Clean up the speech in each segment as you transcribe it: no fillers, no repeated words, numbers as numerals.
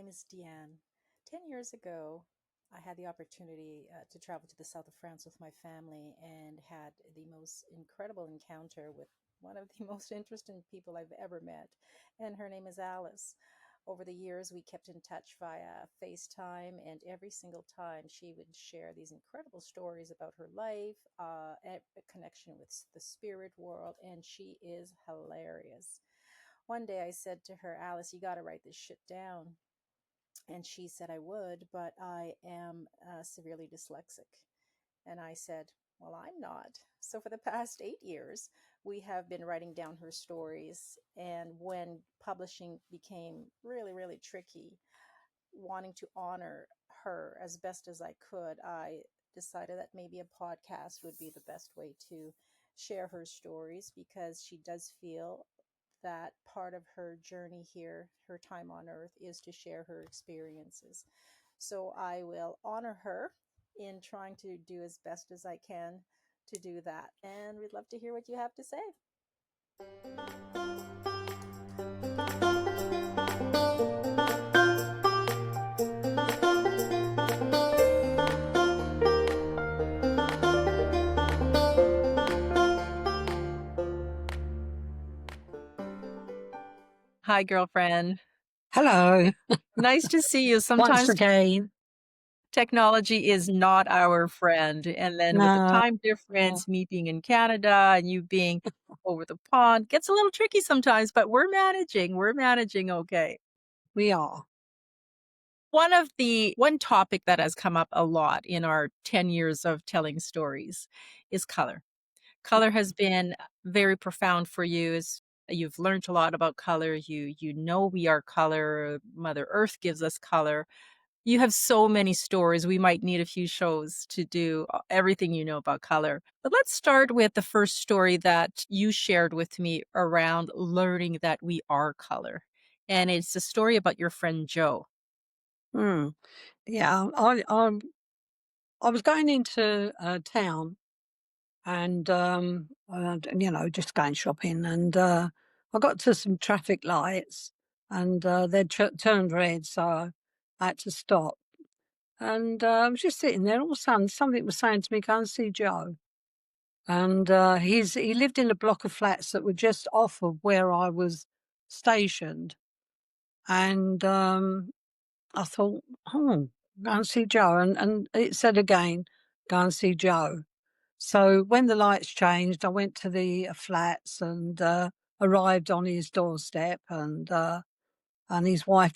name is Deanne. 10 years ago, I had the opportunity to travel to the south of France with my family and had the most incredible encounter with one of the most interesting people I've ever met. And her name is Alice. Over the years, we kept in touch via FaceTime, and every single time she would share these incredible stories about her life, a connection with the spirit world, and she is hilarious. One day I said to her, Alice, you got to write this shit down. And she said I would, but I am severely dyslexic. And I said, well, I'm not. So for the past 8 years, we have been writing down her stories. And when publishing became really, really tricky, wanting to honor her as best as I could, I decided that maybe a podcast would be the best way to share her stories because she does feel that part of her journey here, her time on earth, is to share her experiences. So I will honor her in trying to do as best as I can to do that. And we'd love to hear what you have to say. Hi, girlfriend. Hello, Nice to see you. once Sometimes again. technology is not our friend. And then with the No, time difference, me being in Canada and you being over the pond, gets a little tricky sometimes, but we're managing. We're managing okay. we are. One topic that has come up a lot in our 10 years of telling stories is color. Color has been very profound for you. You've learned a lot about color. You know we are color. Mother Earth gives us color. You have so many stories. We might need a few shows to do everything you know about color. But let's start with the first story that you shared with me around learning that we are color. And it's a story about your friend Joe. Mm. Yeah, I was going into town and just going shopping, and I got to some traffic lights, and they'd turned red, so I had to stop. And I was just sitting there. All of a sudden, something was saying to me, "Go and see Joe." And he lived in a block of flats that were just off of where I was stationed. And I thought, oh, go and see Joe. And it said again, go and see Joe. So when the lights changed, I went to the flats and arrived on his doorstep. And his wife,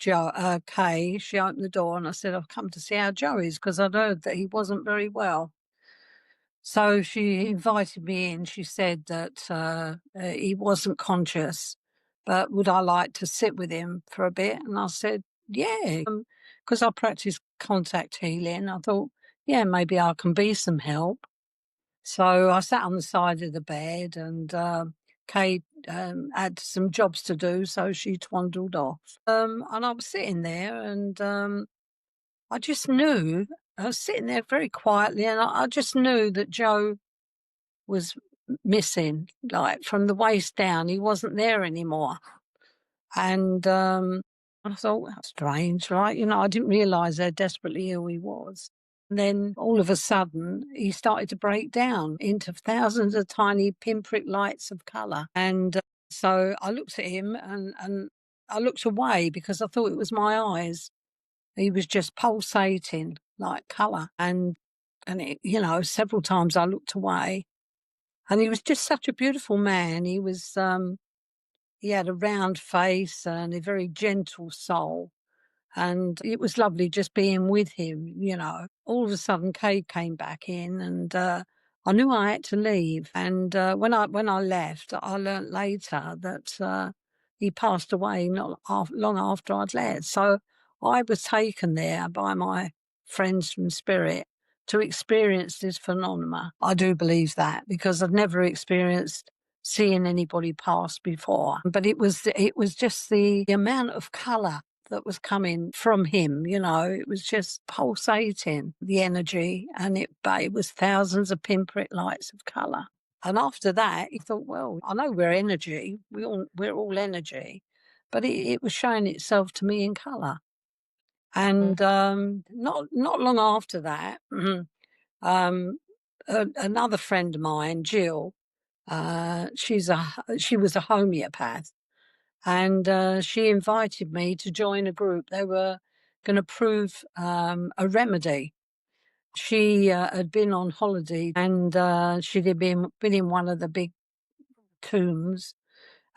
Kay, she opened the door and I said, I've come to see how Joe is because I'd heard that he wasn't very well. So she invited me in. She said that he wasn't conscious, but would I like to sit with him for a bit? And I said, yeah, because I practice contact healing. I thought, yeah, maybe I can be some help. So I sat on the side of the bed and Kate had some jobs to do, so she twandled off. And I was sitting there and I just knew, I was sitting there very quietly and I just knew that Joe was missing, like from the waist down. He wasn't there anymore. And I thought, that's strange, right? I didn't realise how desperately ill he was. And then all of a sudden, he started to break down into thousands of tiny pinprick lights of colour. And so I looked at him and I looked away because I thought it was my eyes. He was just pulsating like colour. And it, several times I looked away. And he was just such a beautiful man. He had a round face and a very gentle soul. And it was lovely just being with him. All of a sudden, Kate came back in and I knew I had to leave. And when I left, I learnt later that he passed away not long after I'd left. So I was taken there by my friends from Spirit to experience this phenomena. I do believe that because I've never experienced seeing anybody pass before. But it was just the amount of colour that was coming from him, it was just pulsating, the energy, and it was thousands of pinprick lights of colour. And after that, he thought, well, I know we're energy, we're all energy, but it was showing itself to me in colour. And not long after that, um, another friend of mine, Jill, she was a homeopath, and she invited me to join a group. They were going to prove a remedy. She had been on holiday, and she'd been in one of the big tombs,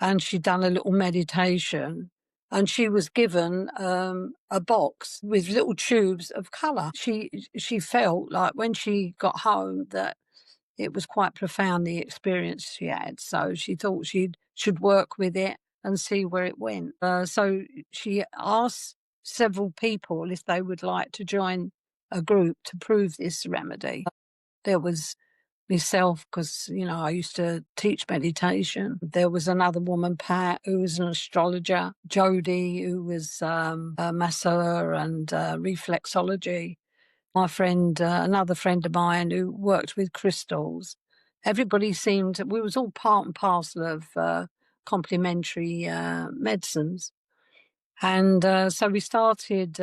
and she'd done a little meditation, and she was given a box with little tubes of colour. She felt like when she got home that it was quite profound, the experience she had. So she thought she should work with it and see where it went. So she asked several people if they would like to join a group to prove this remedy. There was myself, because I used to teach meditation. There was another woman, Pat, who was an astrologer, Jody, who was a masseur and reflexology. My friend, another friend of mine who worked with crystals. Everybody seemed, we was all part and parcel of complementary medicines. And so we started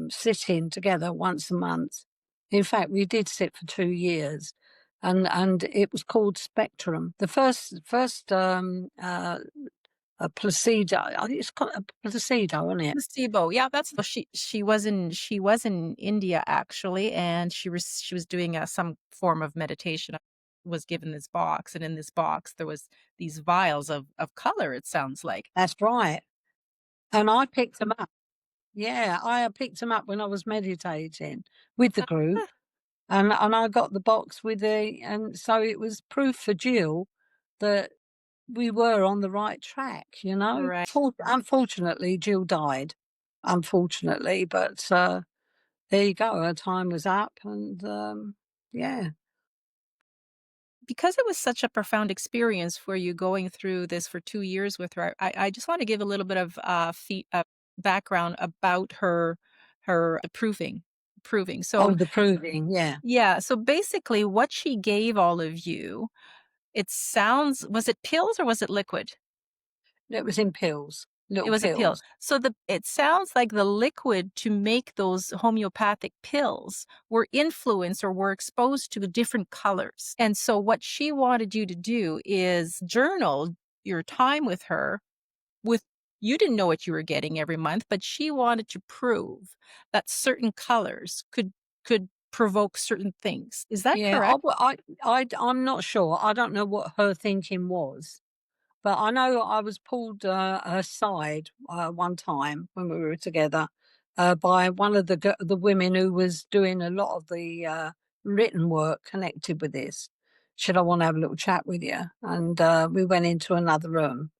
sitting together once a month. In fact, we did sit for 2 years, and it was called Spectrum. The first a placebo. I think it's called a placebo, isn't it? Placebo. Yeah, that's she was in India actually, and she was doing some form of meditation. Was given this box, and in this box there was these vials of color. It sounds like. That's right. And I picked them up. Yeah, I picked them up when I was meditating with the Ah, group, and I got the box with and so it was proof for Jill that we were on the right track, you know. right. Unfortunately, Jill died, unfortunately, but there you go. Her time was up, and yeah. Because it was such a profound experience for you going through this for 2 years with her, I just wanna give a little bit of, background about her proving. Oh, So the proving, yeah. yeah, so basically what she gave all of you, it sounds was it pills or was it liquid? It was in pills, It little was a pill. pills. So it sounds like the liquid to make those homeopathic pills were influenced or were exposed to different colors. And so what she wanted you to do is journal your time with her with you didn't know what you were getting every month, but she wanted to prove that certain colors could provoke certain things. Is that Yeah, correct? I'm not sure. I don't know what her thinking was. But I know I was pulled aside one time when we were together by one of the women who was doing a lot of the written work connected with this. Should I want to have a little chat with you? And we went into another room,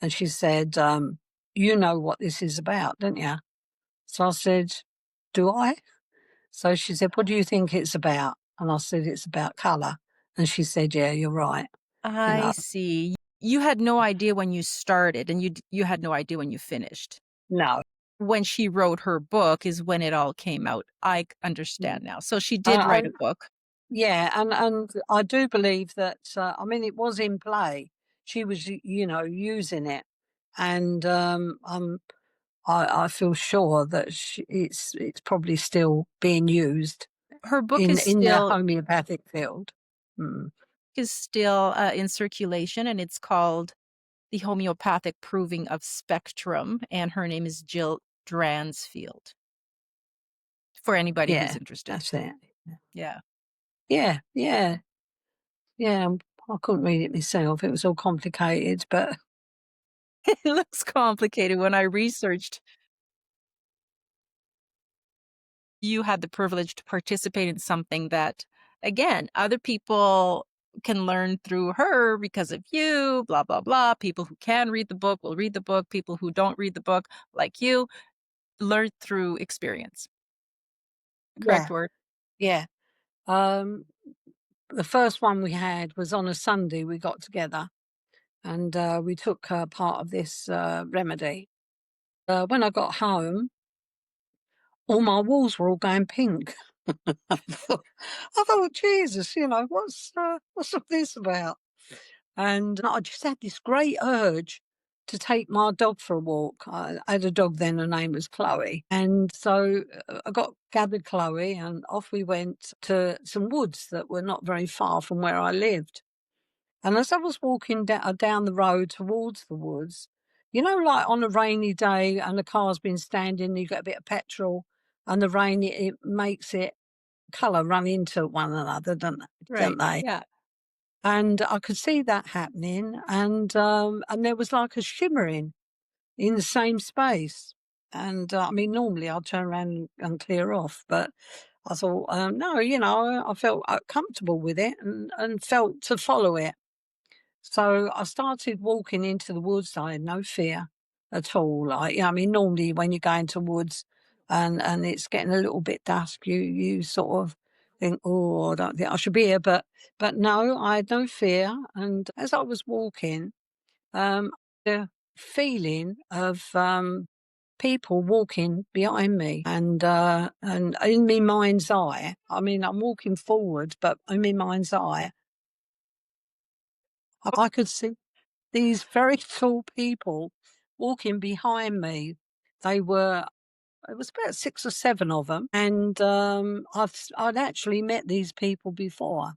and she said, "You know what this is about, don't you?" So I said, "Do I?" So she said, "What do you think it's about?" And I said, "It's about colour." And she said, "Yeah, you're right." You I know, see. You had no idea when you started and you had no idea when you finished. no. When she wrote her book is when it all came out. I understand now. So she did Uh, write a book. Yeah, and I do believe that, I mean, it was in play. She was, using it, and I feel sure that it's probably still being used Her book in the homeopathic field. Mm. is still, in circulation, and it's called The Homeopathic Proving of Spectrum, and her name is Jill Dransfield, for anybody who's Yeah, interested. that's it. Yeah. Yeah, yeah, yeah. I couldn't read it myself. It was all complicated, but It looks complicated when I researched. You had the privilege to participate in something that, again, other people can learn through her because of you, blah, blah, blah. People who can read the book will read the book. People who don't read the book, like you, learn through experience. yeah, Correct word. yeah. Um, the first one we had was on a Sunday. We got together, and we took part of this remedy. When I got home, all my walls were all going pink. I thought, Jesus, what's all this about? And I just had this great urge. to take my dog for a walk. I had a dog then, her name was Chloe. And so I got gathered Chloe and off we went to some woods that were not very far from where I lived. And as I was walking down the road towards the woods, like on a rainy day and the car's been standing, you get a bit of petrol and the rain, it makes it colour run into one another, don't Right. they? Yeah. And I could see that happening, and there was like a shimmering in the same space. And I mean, normally I'll turn around and clear off, but I thought, no, I felt comfortable with it and felt to follow it. So I started walking into the woods. I had no fear at all. I mean, normally when you go into woods and it's getting a little bit dusk, you sort of think, oh, I don't think I should be here. But no, I had no fear. And as I was walking, the feeling of people walking behind me, and in my mind's eye. I mean, I'm walking forward, but in my mind's eye, I could see these very tall people walking behind me. They were it was about 6 or 7 of them, and, I'd actually met these people before,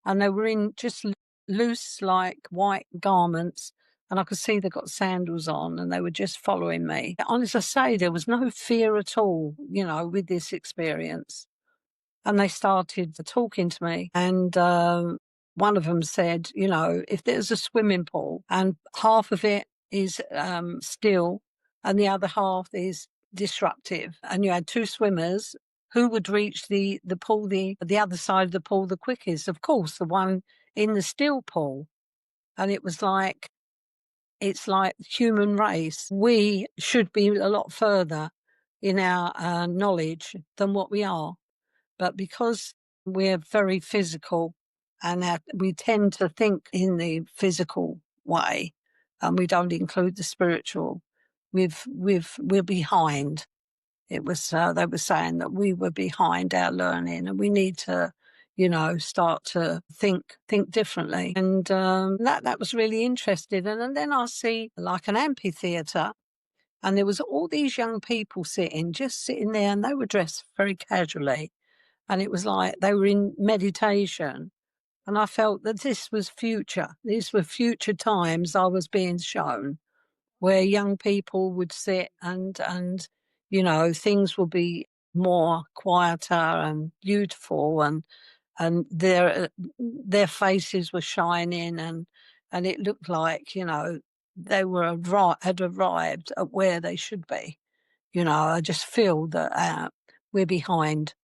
and they were in just loose, like, white garments, and I could see they got sandals on, and they were just following me. And as I say, there was no fear at all, with this experience. And they started talking to me. And one of them said, if there's a swimming pool and half of it is still and the other half is disruptive, and you had two swimmers, who would reach the pool, the other side of the pool the quickest? Of course, the one in the still pool. And it was like, it's like human race. We should be a lot further in our knowledge than what we are. But because we're very physical and that we tend to think in the physical way and we don't include the spiritual, we're behind. It was, they were saying that we were behind our learning and we need to, start to think differently. And that was really interesting. And then I see like an amphitheatre, and there was all these young people just sitting there, and they were dressed very casually, and it was like they were in meditation. And I felt that this was future. These were future times I was being shown, where young people would sit and things would be more quieter and beautiful, and their faces were shining, and it looked like they had arrived at where they should be. I just feel that we're behind.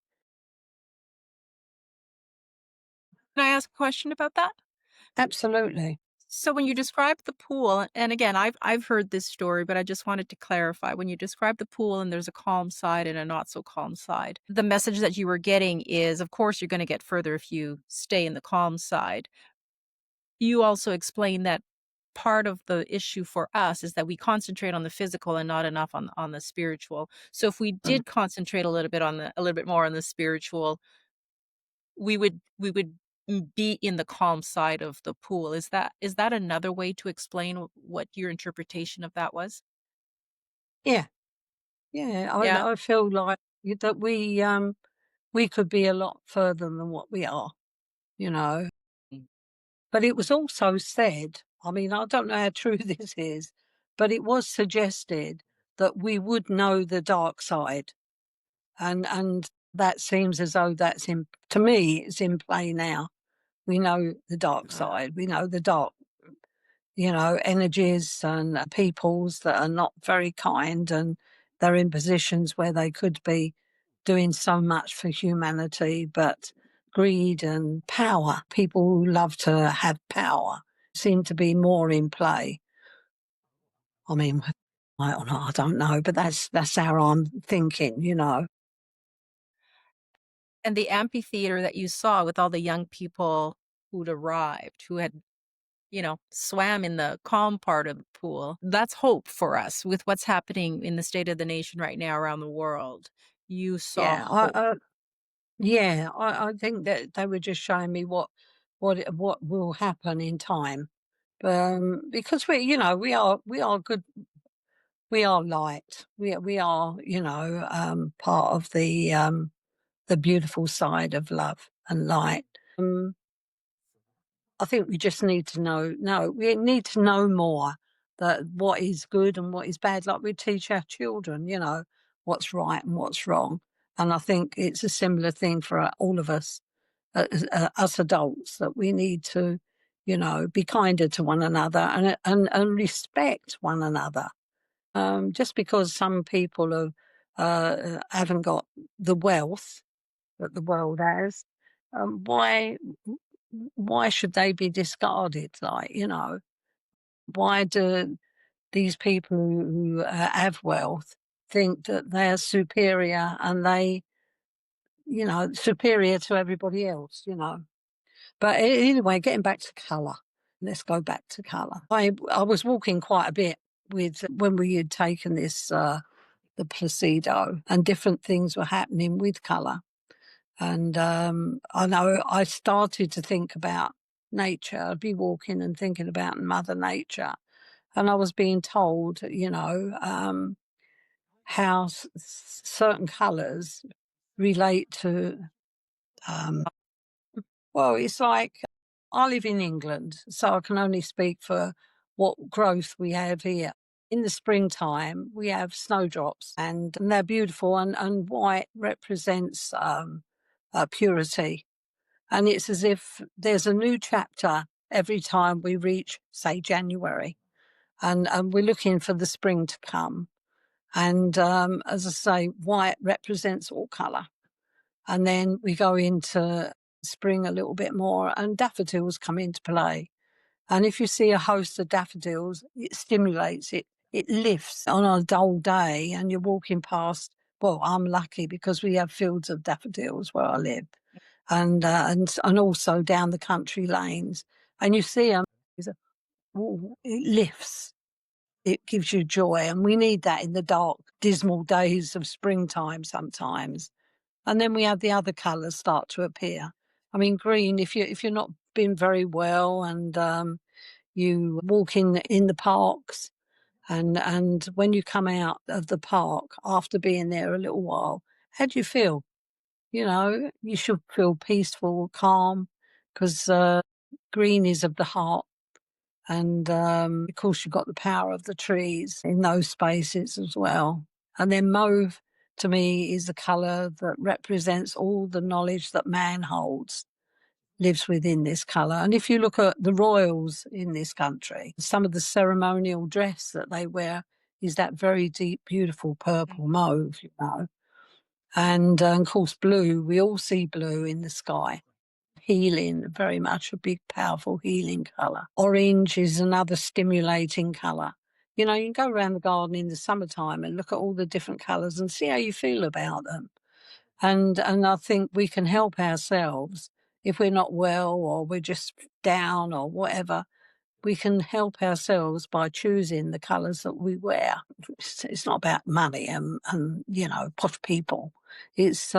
Can I ask a question about that? Absolutely. So when you describe the pool, and again, I've heard this story, but I just wanted to clarify. When you describe the pool and there's a calm side and a not so calm side, the message that you were getting is, of course, you're going to get further if you stay in the calm side. You also explained that part of the issue for us is that we concentrate on the physical and not enough on the spiritual. So if we Mm. did concentrate a little bit more on the spiritual, we would be in the calm side of the pool. Is that another way to explain what your interpretation of that was? Yeah, yeah. Yeah? I feel like that we could be a lot further than what we are, you know. Mm. But it was also said, I mean, I don't know how true this is, but it was suggested that we would know the dark side. And that seems as though that's in to me, it's in play now. We know the dark Uh, side. We know the dark, energies and peoples that are not very kind, and they're in positions where they could be doing so much for humanity, but greed and power, people who love to have power, seem to be more in play. I mean, I don't know, but that's how I'm thinking. and the amphitheater that you saw with all the young people who'd arrived, who had, swam in the calm part of the pool, that's hope for us with what's happening in the state of the nation right now around the world. You saw Yeah, hope. I think that they were just showing me what will happen in time, because we are good. We are light. We are, part of the beautiful side of love and light. I think we just need to know. No, we need to know more that what is good and what is bad. Like we teach our children, what's right and what's wrong. And I think it's a similar thing for all of us, us adults, that we need to, be kinder to one another and respect one another. Just because some people haven't got the wealth that the world has, why should they be discarded? Why do these people who have wealth think that they're superior and superior to everybody else? But anyway, getting back to colour. Let's go back to colour. I was walking quite a bit when we had taken this the placebo, and different things were happening with colour. And I know I started to think about nature. I'd be walking and thinking about Mother Nature, and I was being told, how certain colours relate to. Well, it's like I live in England, so I can only speak for what growth we have here. In the springtime, we have snowdrops, and they're beautiful, and white represents purity. And it's as if there's a new chapter every time we reach, say, January. And we're looking for the spring to come. And as I say, white represents all colour. And then we go into spring a little bit more, and daffodils come into play. And if you see a host of daffodils, it stimulates it. It lifts on a dull day, and you're walking past. Well, I'm lucky because we have fields of daffodils where I live, and also down the country lanes, and you see them. It lifts. It gives you joy, and we need that in the dark, dismal days of springtime sometimes. And then we have the other colours start to appear. I mean, green. If you're not been very well, and you walk in the parks, and when you come out of the park after being there a little while, how do you feel? You should feel peaceful, calm, because green is of the heart. And of course, you've got the power of the trees in those spaces as well. And then mauve, to me, is the colour that represents all the knowledge that man holds, lives within this colour. And if you look at the royals in this country, some of the ceremonial dress that they wear is that very deep, beautiful purple mauve. And of course, blue, we all see blue in the sky. Healing, very much a big, powerful healing colour. Orange is another stimulating colour. You can go around the garden in the summertime and look at all the different colours and see how you feel about them. And I think we can help ourselves if we're not well or we're just down or whatever. We can help ourselves by choosing the colours that we wear. It's not about money and posh people. It's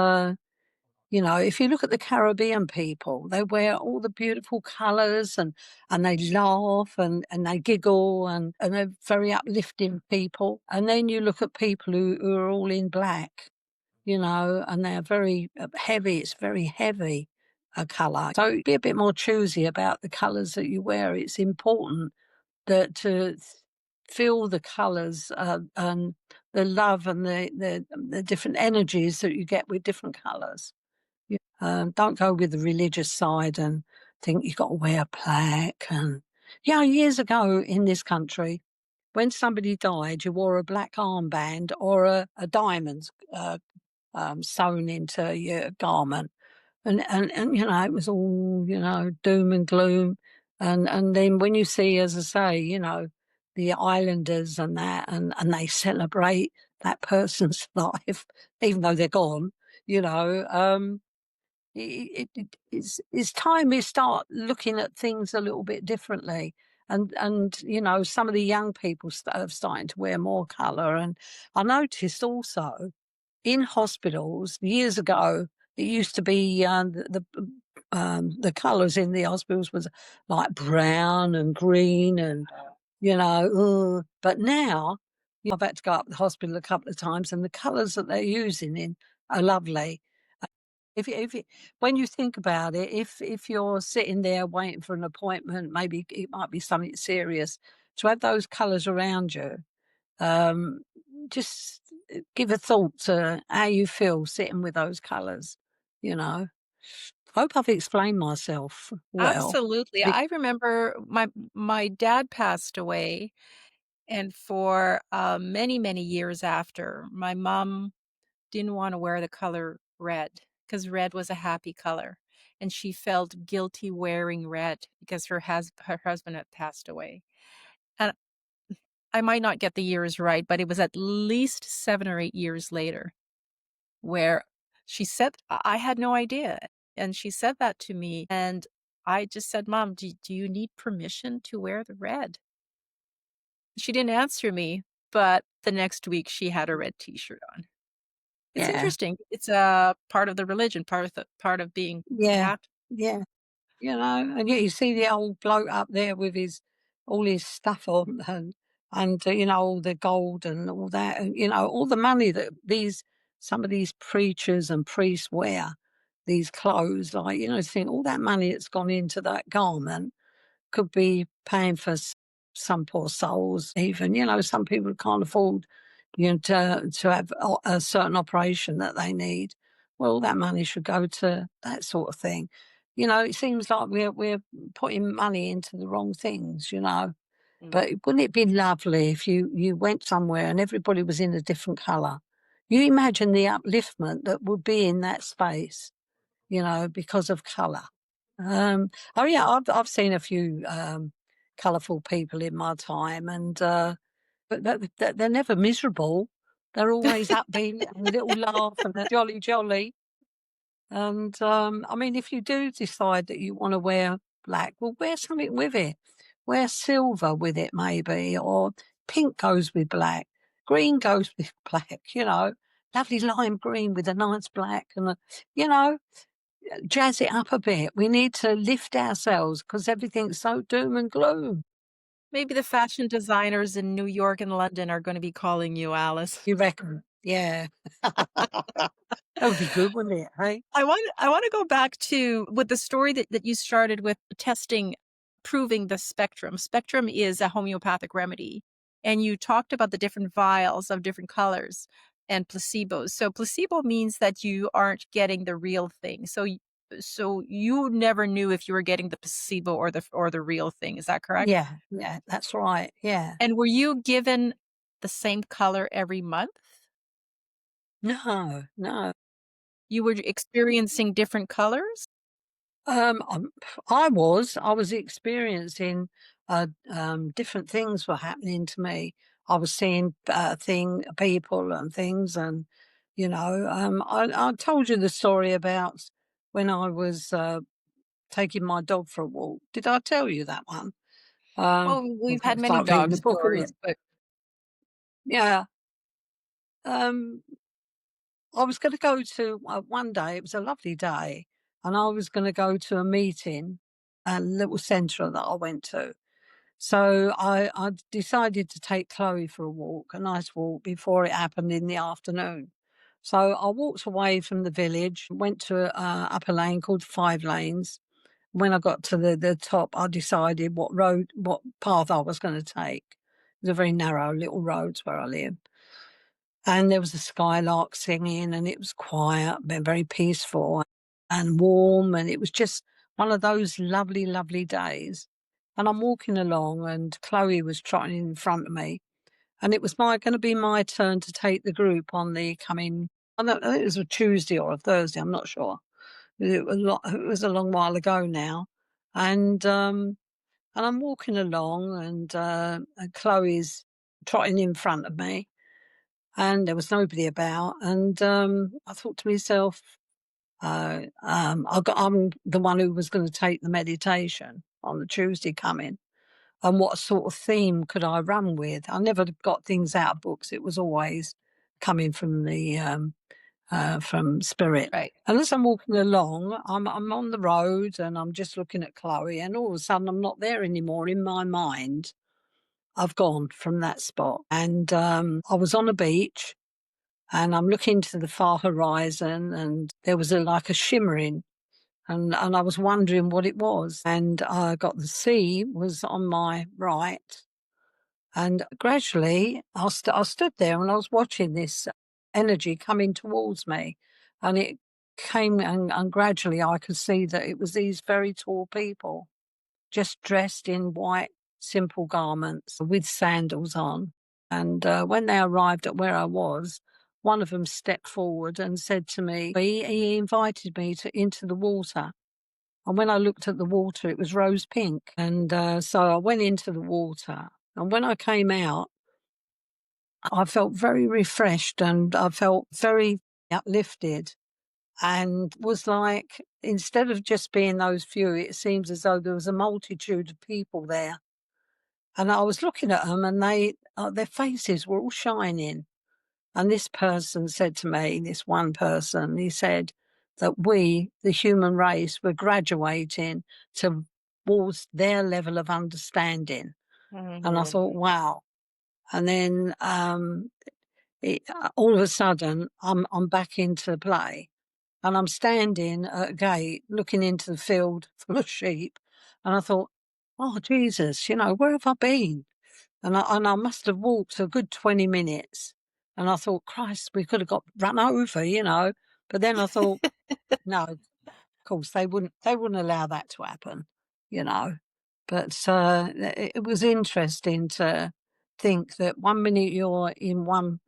if you look at the Caribbean people, they wear all the beautiful colours and they laugh and they giggle and they're very uplifting people. And then you look at people who are all in black, and they're very heavy. It's very heavy a colour. So be a bit more choosy about the colours that you wear. It's important that to feel the colours and the love and the different energies that you get with different colours. Don't go with the religious side and think you've got to wear black. And years ago in this country, when somebody died, you wore a black armband or a diamond sewn into your garment, and it was all doom and gloom. And then when you see, as I say, the islanders and that, and they celebrate that person's life, even though they're gone, it's time we start looking at things a little bit differently. And some of the young people are starting to wear more colour. And I noticed also in hospitals years ago, it used to be the colours in the hospitals was like brown and green and, but now, I've had to go up to the hospital a couple of times, and the colours that they're using in are lovely. If when you think about it, if you're sitting there waiting for an appointment, maybe it might be something serious, to have those colours around you, um, just give a thought to how you feel sitting with those colours, you know? Hope I've explained myself well. Absolutely. Be I remember my dad passed away, and for, many, many years after, my mom didn't wanna wear the color red because red was a happy color, and she felt guilty wearing red because her husband had passed away. And I might not get the years right, but it was at least 7 or 8 years later where she said I had no idea, and she said that to me, and I just said, "Mom, do you need permission to wear the red?" She didn't answer me, but the next week she had a red T-shirt on. It's Yeah, interesting. It's a part of the religion, part of being yeah, Catholic. yeah. And yet you see the old bloke up there with his all his stuff on and all the gold and all that, and all the money that these some of these preachers and priests wear, these clothes, like think all that money that's gone into that garment could be paying for some poor souls. Even some people can't afford to have a certain operation that they need. Well, that money should go to that sort of thing. It seems like we're putting money into the wrong things. Mm. But wouldn't it be lovely if you went somewhere and everybody was in a different colour? You imagine the upliftment that would be in that space, because of colour. Oh yeah, I've seen a few colourful people in my time, and but they're never miserable. They're always upbeat and a little laugh and they're jolly jolly. And I mean, if you do decide that you want to wear black, well, wear something with it. Wear silver with it, maybe, or pink goes with black, green goes with black. Lovely lime green with a nice black, and you know, jazz it up a bit. We need to lift ourselves because everything's so doom and gloom. Maybe the fashion designers in New York and London are gonna be calling you, Alice. You reckon? Yeah. That would be good, wouldn't it? Hey? I wanna go back to with the story that you started with testing proving the spectrum. Spectrum is a homeopathic remedy, and you talked about the different vials of different colors and placebos. So placebo means that you aren't getting the real thing. So you never knew if you were getting the placebo or the real thing, is that correct? Yeah, yeah, that's right. Yeah. And were you given the same color every month? No, no. You were experiencing different colors? Um, um, I was experiencing, different things were happening to me. I was seeing, people and things, and I told you the story about when I was taking my dog for a walk. Did I tell you that one? Well, Well, we've had it's many like reading dog the book, isn't stories, it? but Yeah. Um, I was going to go to one day. It was a lovely day, and I was going to go to a meeting, a little centre that I went to. So I decided to take Chloe for a walk, a nice walk, before it happened in the afternoon. So I walked away from the village, went to up a lane called Five Lanes. When I got to the top, I decided what path I was going to take. It was a very narrow little roads where I live. And there was a skylark singing, and it was quiet, but very peaceful and warm. And it was just one of those lovely, lovely days. And I'm walking along, and Chloe was trotting in front of me. And it was going to be my turn to take the group on the coming. I think it was a Tuesday or a Thursday. I'm not sure. It was a long while ago now, and I'm walking along, and Chloe's trotting in front of me, and there was nobody about. And I thought to myself, I'm the one who was going to take the meditation on the Tuesday coming. And what sort of theme could I run with? I never got things out of books. It was always coming from the from spirit. Right. And as I'm walking along, I'm on the road and I'm just looking at Chloe, and all of a sudden I'm not there anymore in my mind. I've gone from that spot, and I was on a beach, and I'm looking to the far horizon, and there was like a shimmering, and I was wondering what it was, and I got the sea was on my right, and gradually I stood there and I was watching this energy coming towards me, and it came, and gradually I could see that it was these very tall people, just dressed in white, simple garments with sandals on. And when they arrived at where I was, one of them stepped forward and said to me, he invited me into the water. And when I looked at the water, it was rose pink. And so I went into the water. And when I came out, I felt very refreshed and I felt very uplifted. And was like, instead of just being those few, it seems as though there was a multitude of people there. And I was looking at them, and their faces were all shining. And this person said to me, this one person, he said that we, the human race, were graduating towards their level of understanding. And I thought, wow. And then all of a sudden, I'm back into play, and I'm standing at a gate looking into the field full of sheep. And I thought, oh, Jesus, where have I been? And I must have walked a good 20 minutes. And I thought, Christ, we could have got run over. But then I thought, no, of course they wouldn't allow that to happen. But it was interesting to think that one minute you're in one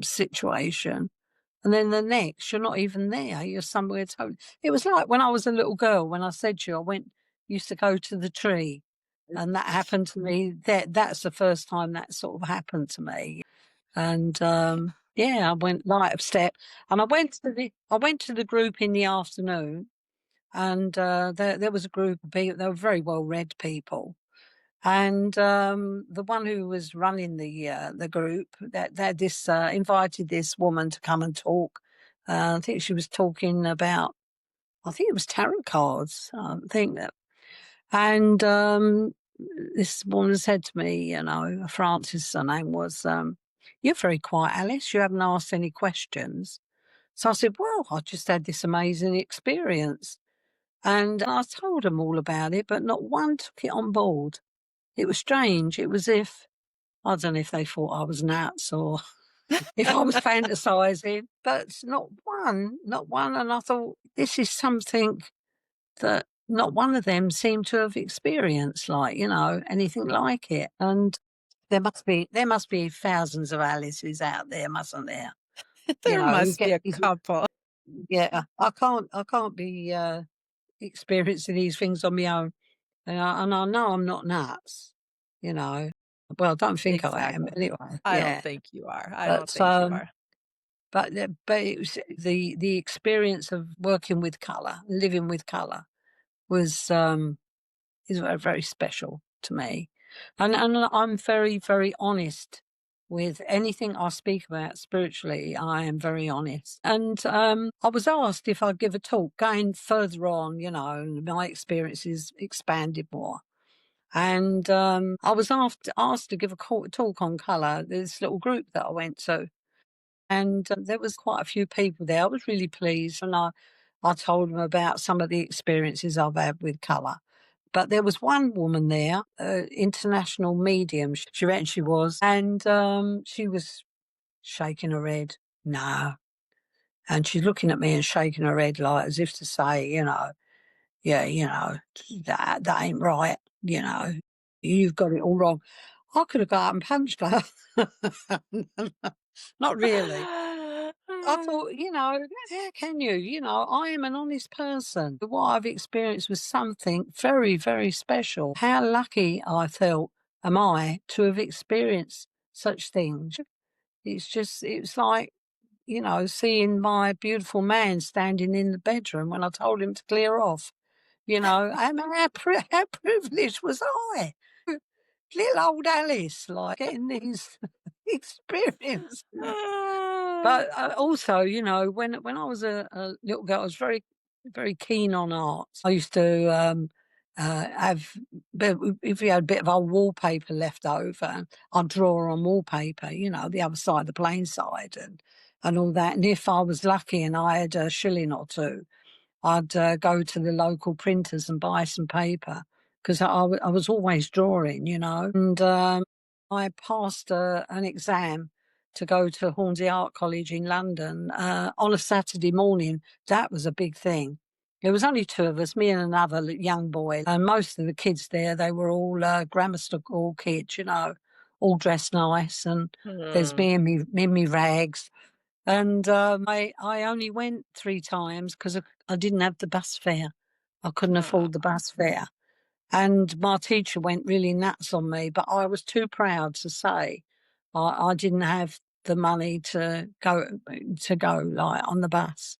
situation, and then the next you're not even there. You're somewhere totally. It was like when I was a little girl, when I said to you, used to go to the tree, and that happened to me. That's the first time that sort of happened to me. And yeah, I went light of step, and I went to the group in the afternoon, and there was a group of people. They were very well read people, and the one who was running the group that this invited this woman to come and talk. I think she was talking about. I think it was tarot cards. I think that, and this woman said to me, Frances, her name was, "You're very quiet, Alice. You haven't asked any questions." So I said, "Well, I just had this amazing experience." And I told them all about it, but not one took it on board. It was strange. It was I don't know if they thought I was nuts or if I was fantasizing, but not one, not one. And I thought, this is something that not one of them seemed to have experienced, anything like it. And there must be thousands of Alices out there, mustn't there? There You must be get a these, couple. yeah. I can't be experiencing these things on my own, and I know I'm not nuts. You know, well, I don't think I am Exactly. anyway. I don't Yeah, think you are. I don't but think you are. but it was the experience of working with color, living with color, was is very, very special to me. And I'm very, very honest with anything I speak about spiritually. I am very honest. And I was asked if I'd give a talk going further on, and my experiences expanded more. And I was asked to give a talk on colour, this little group that I went to. And there was quite a few people there. I was really pleased. And I told them about some of the experiences I've had with colour. But there was one woman there, international medium, she reckoned she was, and she was shaking her head. No. And she's looking at me and shaking her head like as if to say, yeah, that ain't right, you've got it all wrong. I could have got up and punched her. Not really. I thought, how can you? I am an honest person. What I've experienced was something very, very special. How lucky I felt am I to have experienced such things. It's like, seeing my beautiful man standing in the bedroom when I told him to clear off. I mean, how privileged was I? Little old Alice, like getting these experiences. But also, when I was a little girl, I was very, very keen on art. I used to have, if we had a bit of old wallpaper left over, I'd draw on wallpaper, the other side, the plain side, and all that. And if I was lucky and I had a shilling or two, I'd go to the local printers and buy some paper because I was always drawing. And I passed an exam to go to Hornsey Art College in London on a Saturday morning. That was a big thing. There was only two of us, me and another young boy, and most of the kids there, they were all grammar school kids, all dressed nice, and there's Mm. me in me rags. And I only went 3 times because I didn't have the bus fare. I couldn't Ah. afford the bus fare. And my teacher went really nuts on me, but I was too proud to say I didn't have the money to go like on the bus.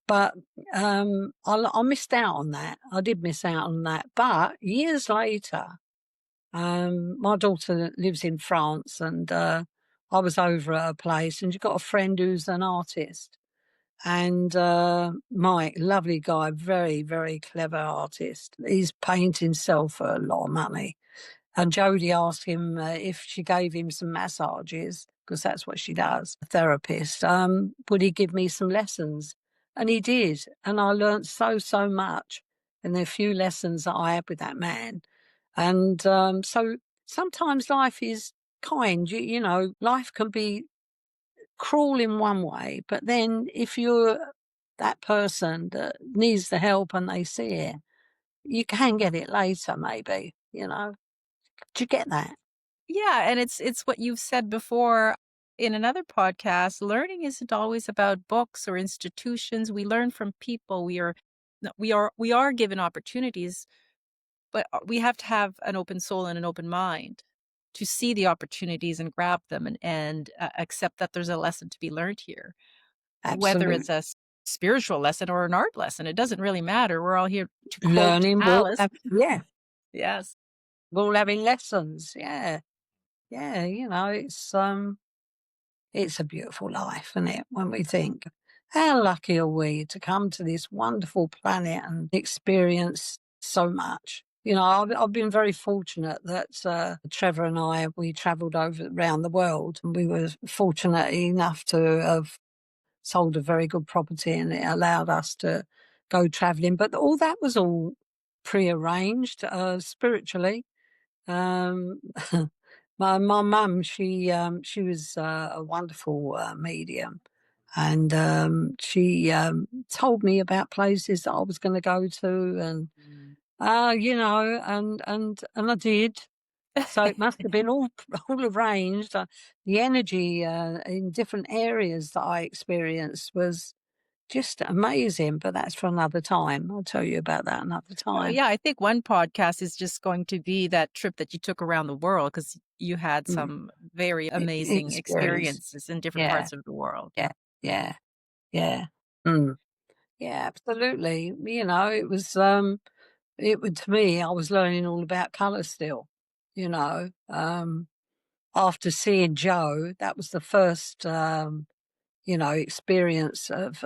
But I missed out on that. I did miss out on that. But years later, my daughter lives in France, and I was over at her place, and she's got a friend who's an artist. And Mike, lovely guy, very, very clever artist. He's painting himself for a lot of money. And Jodie asked him if she gave him some massages, because that's what she does, a therapist, would he give me some lessons? And he did. And I learnt so, so much in the few lessons that I had with that man. And so sometimes life is kind. Life can be cruel in one way, but then if you're that person that needs the help and they see it, you can get it later, maybe. Do you get that? Yeah, and it's what you've said before in another podcast. Learning isn't always about books or institutions. We learn from people. We are given opportunities, but we have to have an open soul and an open mind to see the opportunities and grab them and accept that there's a lesson to be learned here. Whether it's Absolute a spiritual lesson or an art lesson, it doesn't really matter. We're all here to quote learning. Alice. Yeah, Yes. we're all having lessons. Yeah, yeah. It's a beautiful life, isn't it? When we think, how lucky are we to come to this wonderful planet and experience so much? I've been very fortunate that Trevor and we travelled around the world, and we were fortunate enough to have sold a very good property, and it allowed us to go travelling. But all that was all prearranged spiritually. Um, my mum, she was a wonderful medium, and she told me about places that I was going to go to, and and I did. So it must have been all all arranged. The energy in different areas that I experienced was just amazing. But that's for another time. I'll tell you about that another Oh, time. yeah, I think one podcast is just going to be that trip that you took around the world because you had Mm. some very amazing Experience. experiences in different Yeah, parts of the world. yeah, yeah, yeah. Mm. Yeah, absolutely. To me, I was learning all about colour still. You know, after seeing Joe, that was the first experience of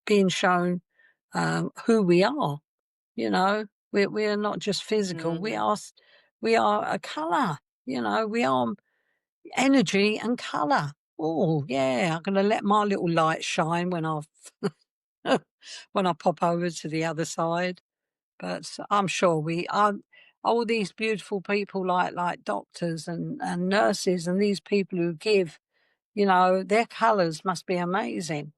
being shown who we are. We are not just physical. We Mhm. are we are a colour. We are energy and colour. Oh yeah, I'm gonna let my little light shine when I when I pop over to the other side. But I'm sure we are all these beautiful people like doctors and nurses and these people who give. Their colours must be amazing.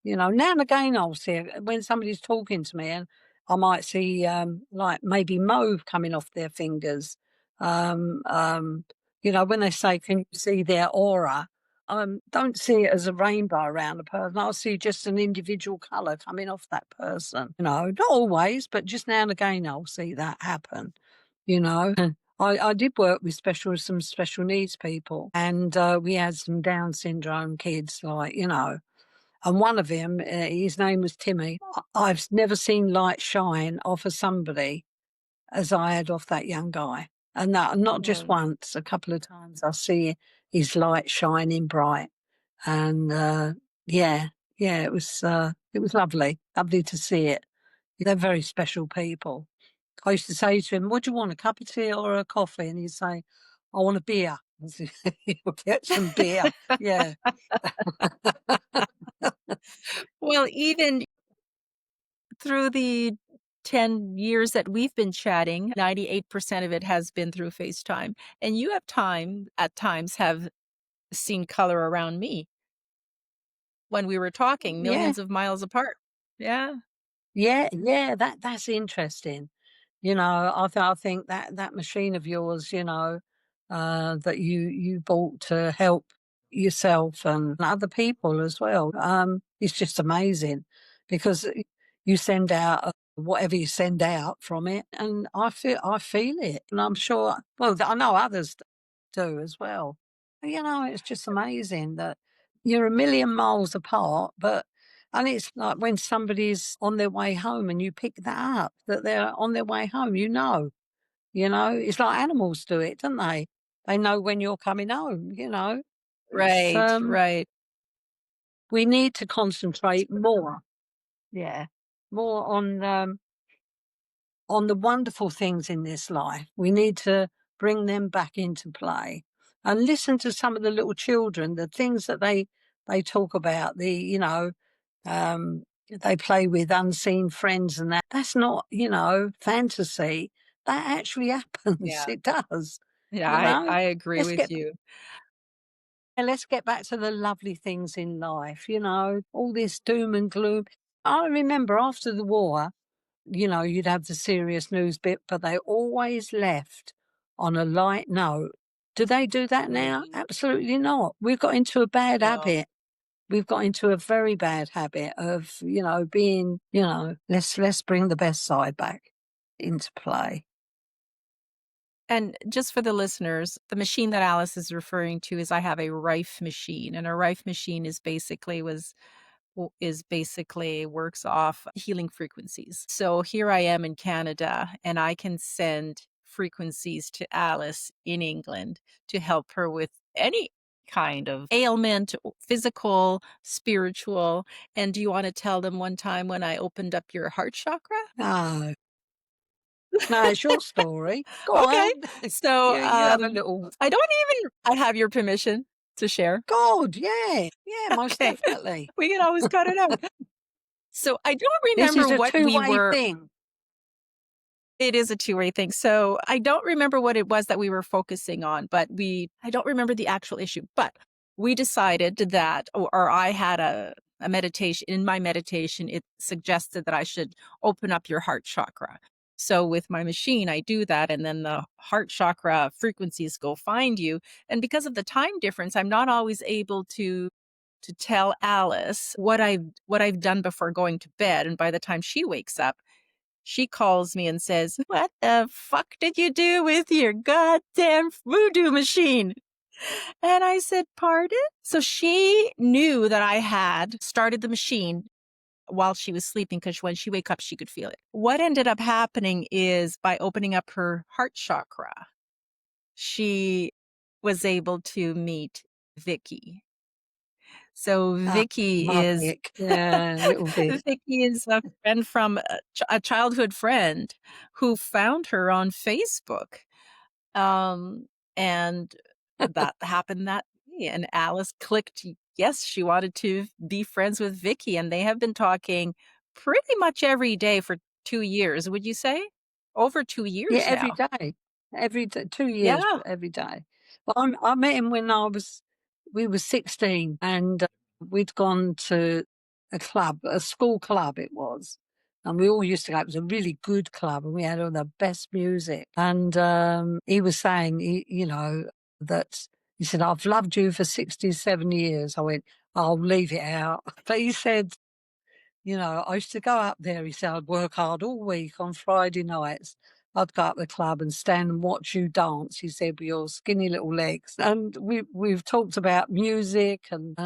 Now and again I'll see it when somebody's talking to me, and I might see like maybe mauve coming off their fingers. Um, um, when they say, "Can you see their aura?" Don't see it as a rainbow around a person. I'll see just an individual colour coming off that person. Not always, but just now and again I'll see that happen. You know. I did work with some special needs people, and we had some Down syndrome kids, and one of them, his name was Timmy. I've never seen light shine off of somebody as I had off that young guy. And that, not just Mm. once, a couple of times I see his light shining bright. And yeah, yeah, it was lovely to see it. They're very special people. I used to say to him, "What do you want, a cup of tea or a coffee?" And he'd say, "I want a beer." I said, "You'll get some beer." Yeah. Well, even through the 10 years that we've been chatting, 98% of it has been through FaceTime, and you have at times have seen color around me when we were talking Yeah. millions of miles apart. Yeah, Yeah, yeah, that's interesting. You know, I think that that machine of yours, you know, that you bought to help yourself and other people as well, it's just amazing because you send out whatever you send out from it, and I feel it, and I'm sure. Well, I know others do as well. You know, it's just amazing that you're a million miles apart, but and it's like when somebody's on their way home and you pick that up, that they're on their way home, you know, it's like animals do it, don't they? They know when you're coming home, you know. It's right, right. we need to concentrate more, yeah, more on the wonderful things in this life. We need to bring them back into play and listen to some of the little children, the things that they talk about, the, you know, they play with unseen friends and that. That's not, you know, fantasy. That actually happens. Yeah, It does. yeah, You know, I agree let's with get you. let's get back to the lovely things in life. You know, all this doom and gloom. I remember after the war, you know, you'd have the serious news bit, but they always left on a light note. Do they do that now? Mhm. Absolutely not. We've got into a bad No. habit. We've got into a very bad habit of, you know, being, you know, let's bring the best side back into play. And just for the listeners, the machine that Alice is referring to is I have a Rife machine, and a Rife machine is basically works off healing frequencies. So here I am in Canada, and I can send frequencies to Alice in England to help her with any kind of ailment, physical, spiritual. And do you want to tell them one time when I opened up your heart chakra? No, no, it's your story. Go Okay. on. So, You have a little, I don't even I have your permission to share. God, yeah, yeah, most Okay. definitely. We can always cut it out. So, I don't This remember is a what we two-way were thing. it is a two-way thing. So, I don't remember what it was that we were focusing on, but I don't remember the actual issue, but we decided that or I had a meditation in my meditation, it suggested that I should open up your heart chakra. So, with my machine, I do that, and then the heart chakra frequencies go find you. And because of the time difference, I'm not always able to tell Alice what I've done before going to bed. And by the time she wakes up, she calls me and says, "What the fuck did you do with your goddamn voodoo machine?" And I said, "Pardon?" So she knew that I had started the machine while she was sleeping because when she wake up, she could feel it. What ended up happening is by opening up her heart chakra, she was able to meet Vicky. So Ah, Vicky my is Vic. Yeah, little Vic. Vicky is a friend from a childhood friend who found her on Facebook. Um, and that happened that day, and Alice clicked yes, she wanted to be friends with Vicky, and they have been talking pretty much every day for 2 years, would you say? Over 2 Yeah, years every now. day. Every d 2 years, Yeah. but every day. But I met him when we were 16, and we'd gone to a club, a school club it was, and we all used to go. It was a really good club, and we had all the best music. And, he was saying, you know, that he said, "I've loved you for 67 years." I went, "I'll leave it out." But he said, you know, I used to go up there, he said, "I'd work hard all week on Friday nights. I'd go up the club and stand and watch you dance," he said, "with your skinny little legs." And we've talked about music and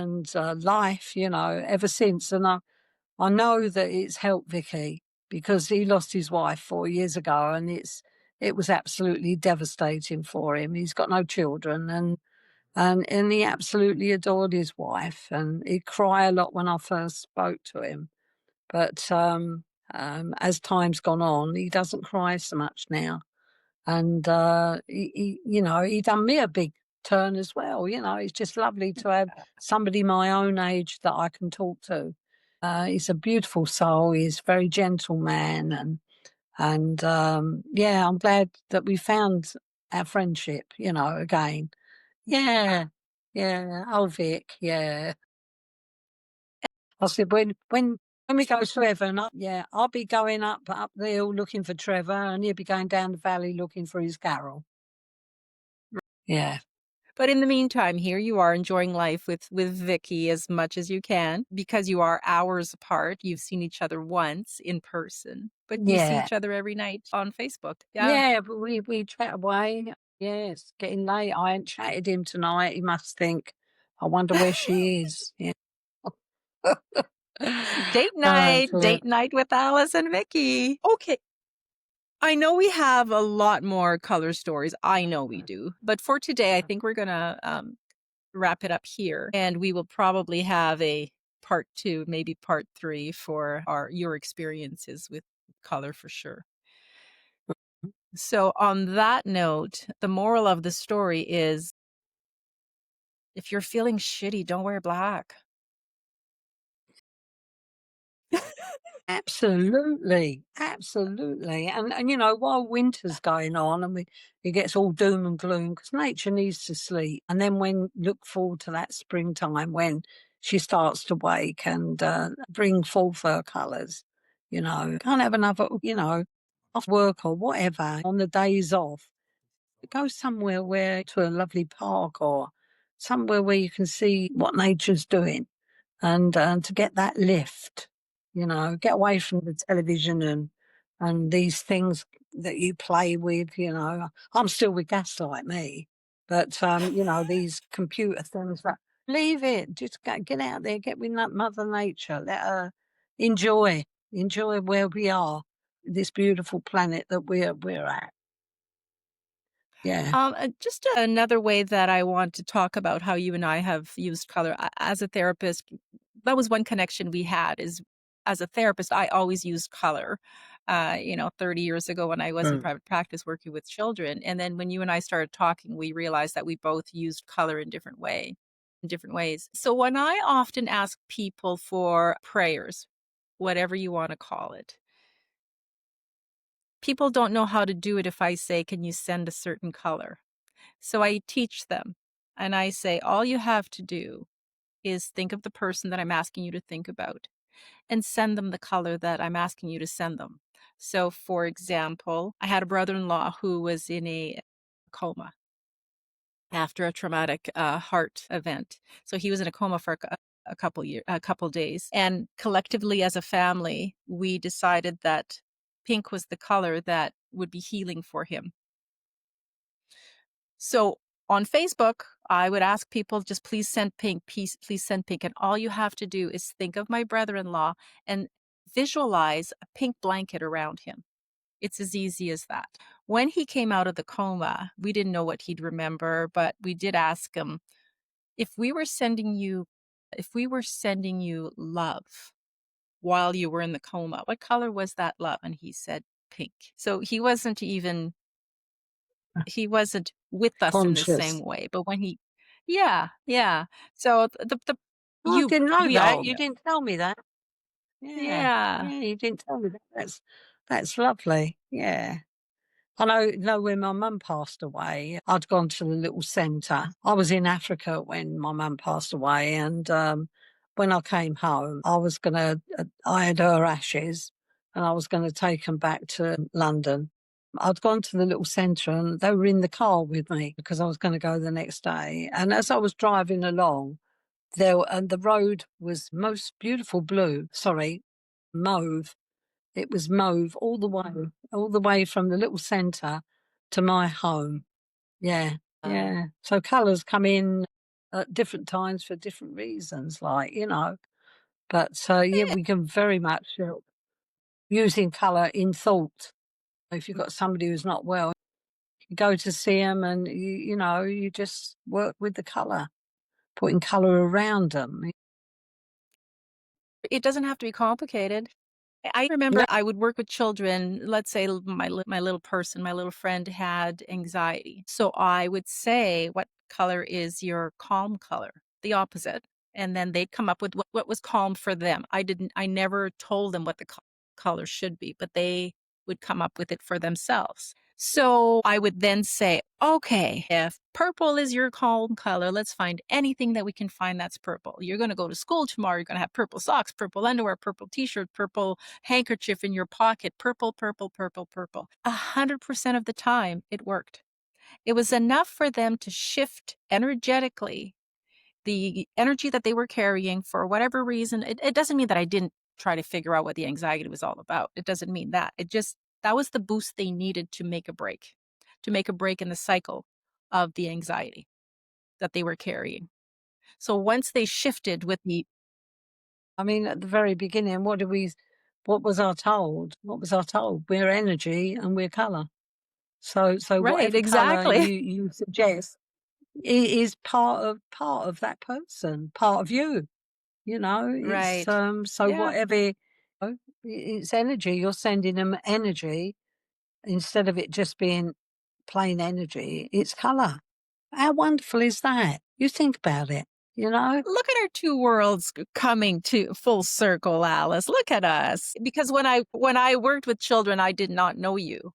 life, you know, ever since. And I know that it's helped Vicky because he lost his wife 4 years ago, and it was absolutely devastating for him. He's got no children, and and he absolutely adored his wife, and he'd cry a lot when I first spoke to him. But as time's gone on, he doesn't cry so much now. And he done me a big turn as well. It's just lovely to have somebody my own age that I can talk to. He's a beautiful soul. He's a very gentle man, and yeah, I'm glad that we found our friendship. Again. Yeah, yeah. Oh, Vic, yeah. I said when we go to heaven, yeah, I'll be going up the hill looking for Trevor, and he'll be going down the valley looking for his Carol. Yeah. But in the meantime, here you are enjoying life with Vicky as much as you can because you are hours apart. You've seen each other once in person, but you see Yeah. each other every night on Facebook. Yeah. Yeah, but we chat away. Yeah, it's getting late. I ain't chatted him tonight. He must think, I wonder where she is. Yeah. Date night with Alice and Vicky. Okay. I know we have a lot more color stories. I know we do. But for today, I think we're going to wrap it up here. And we will probably have a part 2, maybe part 3 for your experiences with color for sure. So on that note, the moral of the story is if you're feeling shitty, don't wear black. Absolutely, absolutely. And while winter's going on and it gets all doom and gloom because nature needs to sleep. And then look forward to that springtime when she starts to wake and bring forth her colours. Can't have another, off work or whatever on the days off. Go somewhere to a lovely park or somewhere where you can see what nature's doing and to get that lift, get away from the television and these things that you play with. I'm still with Gaslight Me, but these computer things that leave it, just get out there, get with that Mother Nature, let her enjoy where we are, this beautiful planet that we're at. Yeah. Just another way that I want to talk about how you and I have used color as a therapist. That was one connection we had is as a therapist, I always used color, 30 years ago when I was in private practice working with children. And then when you and I started talking, we realized that we both used color in different ways. So when I often ask people for prayers, whatever you want to call it, people don't know how to do it if I say, can you send a certain color? So I teach them and I say, all you have to do is think of the person that I'm asking you to think about and send them the color that I'm asking you to send them. So, for example, I had a brother-in-law who was in a coma after a traumatic heart event. So he was in a coma for a couple days. And collectively as a family, we decided that pink was the color that would be healing for him. So on Facebook, I would ask people just please send pink, please send pink. And all you have to do is think of my brother-in-law and visualize a pink blanket around him. It's as easy as that. When he came out of the coma, we didn't know what he'd remember, but we did ask him, if we were sending you love while you were in the coma, what color was that love? And he said pink. So he wasn't with us in the same Conscious. way. But when yeah. So Oh, I didn't know we that. all You didn't tell me that. Yeah. yeah. Yeah, you didn't tell me that. That's lovely. Yeah. I know when my mum passed away, I'd gone to the little centre. I was in Africa when my mum passed away, and when I came home, I had her ashes, and I was gonna take them back to London. I'd gone to the little centre, and they were in the car with me because I was gonna go the next day. And as I was driving along, and the road was most beautiful blue. Sorry, mauve. It was mauve all the way from the little centre to my home. Yeah, yeah. So colours come in at different times for different reasons, But yeah, we can very much help using colour in thought. If you've got somebody who's not well, You go to see them, and you just work with the colour, putting colour around them. It doesn't have to be complicated. I remember No, I would work with children. Let's say my little person, my little friend had anxiety. So I would say, "What color is your calm color?" The opposite. And then they'd come up with what was calm for them. I never told them what the color should be, but they would come up with it for themselves. So I would then say, okay, if purple is your calm color, let's find anything that we can find that's purple. You're going to go to school tomorrow. You're going to have purple socks, purple underwear, purple t-shirt, purple handkerchief in your pocket, purple, purple, purple, purple. 100% of the time it worked. It was enough for them to shift energetically the energy that they were carrying for whatever reason. It doesn't mean that I didn't try to figure out what the anxiety was all about. It doesn't mean that. That was the boost they needed to make a break in the cycle of the anxiety that they were carrying. So once they shifted with the I mean, at the very beginning, what was I told? What was I told? We're energy and we're colour. So right, whatever colour exactly. you suggest is part of that person, part of you. It's Right. so Yeah. whatever, it's energy. You're sending them energy instead of it just being plain energy. It's colour. How wonderful is that? You think about it. You know. Look at our two worlds coming to full circle, Alice. Look at us. Because when I worked with children, I did not know you.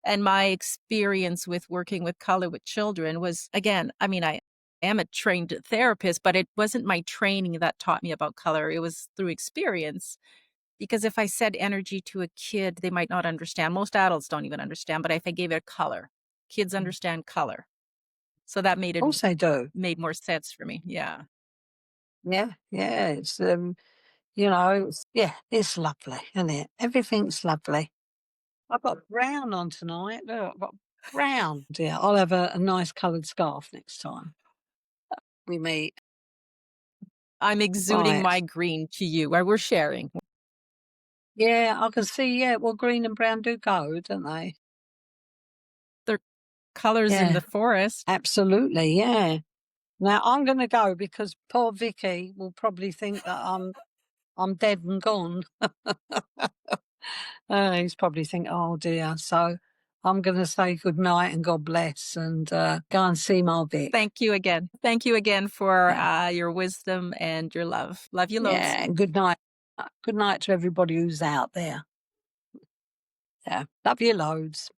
And my experience with working with color with children was, again, I mean, I am a trained therapist, but it wasn't my training that taught me about color. It was through experience. Because if I said energy to a kid, they might not understand. Most adults don't even understand. But if I gave it color, kids understand color. So that Of course they do. made more sense for me. Yeah. Yeah, yeah. It's lovely, isn't it? Everything's lovely. I've got brown on tonight. Look, I've got brown. Yeah, I'll have a nice coloured scarf next time we meet. I'm exuding Right. my green to you, where we're sharing. Yeah, I can see. Yeah, well, green and brown do go, don't they? They're colors in Yeah, the forest. absolutely. Yeah. Now I'm going to go because poor Vicky will probably think that I'm dead and gone. He's probably thinking, oh dear. So I'm going to say good night and God bless and go and see my Vic. Thank you again. Thank you again for Yeah. your wisdom and your love. Love you loads. Yeah. And good night. Good night to everybody who's out there. Yeah. Love you loads.